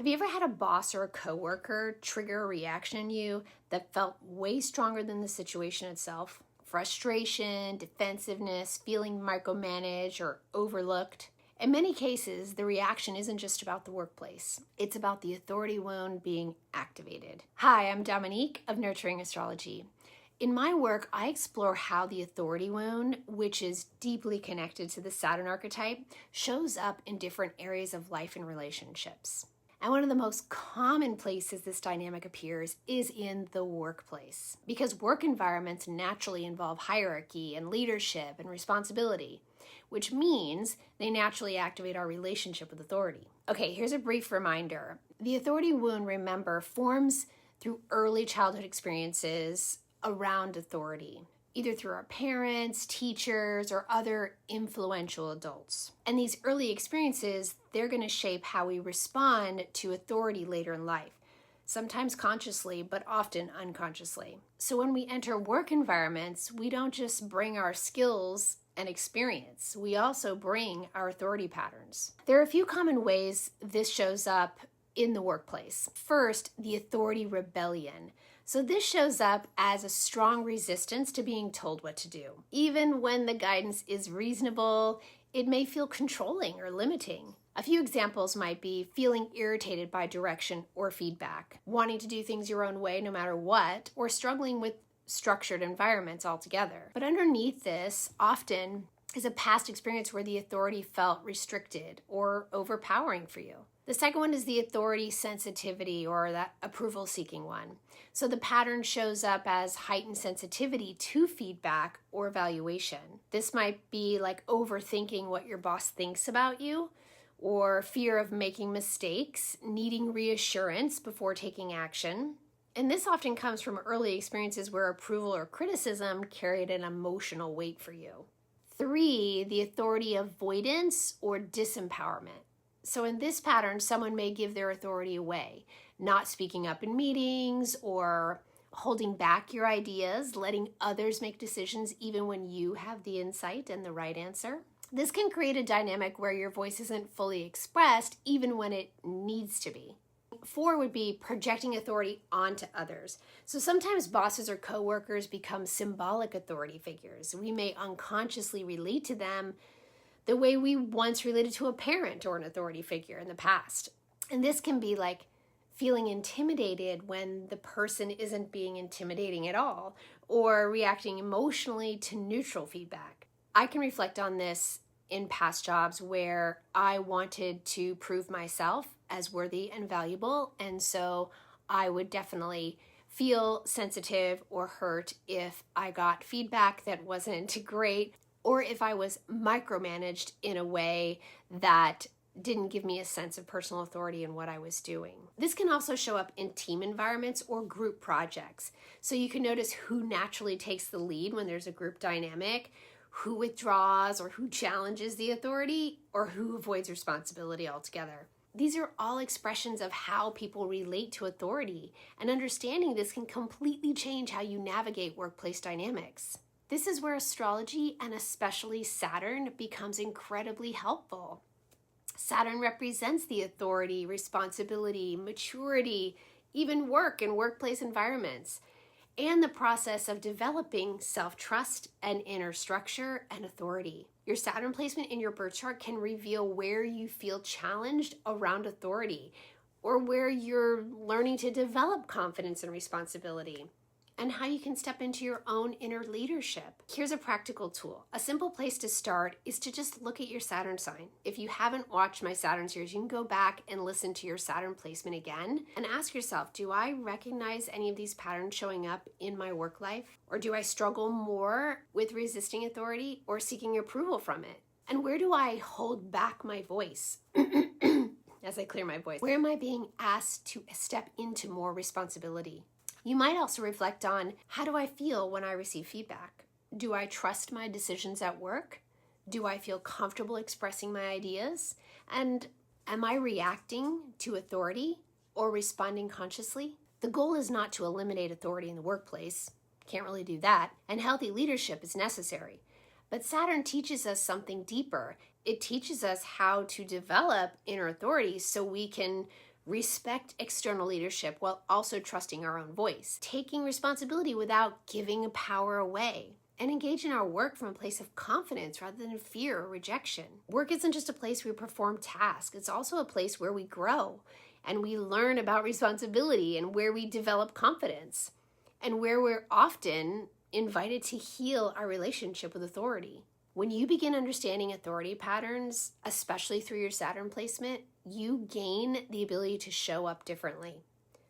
Have you ever had a boss or a coworker trigger a reaction in you that felt way stronger than the situation itself? Frustration, defensiveness, feeling micromanaged or overlooked. In many cases, the reaction isn't just about the workplace. It's about the authority wound being activated. Hi, I'm Dominique of Nurturing Astrology. In my work, I explore how the authority wound, which is deeply connected to the Saturn archetype, shows up in different areas of life and relationships. And one of the most common places this dynamic appears is in the workplace, because work environments naturally involve hierarchy and leadership and responsibility, which means they naturally activate our relationship with authority. Okay, here's a brief reminder. The authority wound, remember, forms through early childhood experiences around authority, either through our parents, teachers, or other influential adults. And these early experiences, they're going to shape how we respond to authority later in life, sometimes consciously, but often unconsciously. So when we enter work environments, we don't just bring our skills and experience, we also bring our authority patterns. There are a few common ways this shows up in the workplace. First, the authority rebellion. So this shows up as a strong resistance to being told what to do. Even when the guidance is reasonable, it may feel controlling or limiting. A few examples might be feeling irritated by direction or feedback, wanting to do things your own way no matter what, or struggling with structured environments altogether. But underneath this, often, is a past experience where the authority felt restricted or overpowering for you. The second one is the authority sensitivity, or that approval-seeking one. So the pattern shows up as heightened sensitivity to feedback or evaluation. This might be like overthinking what your boss thinks about you, or fear of making mistakes, needing reassurance before taking action. And this often comes from early experiences where approval or criticism carried an emotional weight for you. 3, the authority avoidance or disempowerment. So in this pattern, someone may give their authority away, not speaking up in meetings or holding back your ideas, letting others make decisions even when you have the insight and the right answer. This can create a dynamic where your voice isn't fully expressed even when it needs to be. 4 would be projecting authority onto others. So sometimes bosses or coworkers become symbolic authority figures. We may unconsciously relate to them the way we once related to a parent or an authority figure in the past. And this can be like feeling intimidated when the person isn't being intimidating at all, or reacting emotionally to neutral feedback. I can reflect on this in past jobs where I wanted to prove myself as worthy and valuable, and so I would definitely feel sensitive or hurt if I got feedback that wasn't great, or if I was micromanaged in a way that didn't give me a sense of personal authority in what I was doing. This can also show up in team environments or group projects. So you can notice who naturally takes the lead when there's a group dynamic, who withdraws or who challenges the authority, or who avoids responsibility altogether. These are all expressions of how people relate to authority, and understanding this can completely change how you navigate workplace dynamics. This is where astrology, and especially Saturn, becomes incredibly helpful. Saturn represents the authority, responsibility, maturity, even work and workplace environments, and the process of developing self-trust and inner structure and authority. Your Saturn placement in your birth chart can reveal where you feel challenged around authority, or where you're learning to develop confidence and responsibility, and how you can step into your own inner leadership. Here's a practical tool. A simple place to start is to just look at your Saturn sign. If you haven't watched my Saturn series, you can go back and listen to your Saturn placement again and ask yourself, do I recognize any of these patterns showing up in my work life? Or do I struggle more with resisting authority or seeking approval from it? And where do I hold back my voice? As I clear my voice, where am I being asked to step into more responsibility? You might also reflect on, how do I feel when I receive feedback? Do I trust my decisions at work? Do I feel comfortable expressing my ideas? And am I reacting to authority or responding consciously? The goal is not to eliminate authority in the workplace. Can't really do that. And healthy leadership is necessary. But Saturn teaches us something deeper. It teaches us how to develop inner authority so we can respect external leadership while also trusting our own voice, taking responsibility without giving power away, and engage in our work from a place of confidence rather than fear or rejection. Work isn't just a place where we perform tasks, it's also a place where we grow and we learn about responsibility and where we develop confidence and where we're often invited to heal our relationship with authority. When you begin understanding authority patterns, especially through your Saturn placement, you gain the ability to show up differently.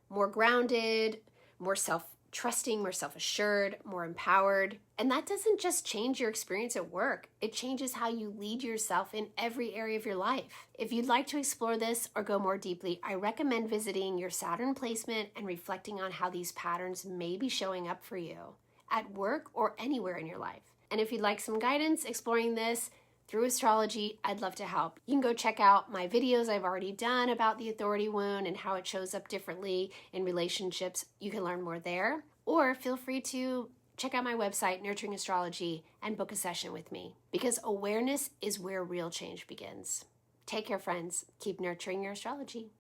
More grounded, more self-trusting, more self-assured, more empowered. And that doesn't just change your experience at work. It changes how you lead yourself in every area of your life. If you'd like to explore this or go more deeply, I recommend visiting your Saturn placement and reflecting on how these patterns may be showing up for you at work or anywhere in your life. And if you'd like some guidance exploring this through astrology, I'd love to help. You can go check out my videos I've already done about the authority wound and how it shows up differently in relationships. You can learn more there. Or feel free to check out my website, Nurturing Astrology, and book a session with me. Because awareness is where real change begins. Take care, friends. Keep nurturing your astrology.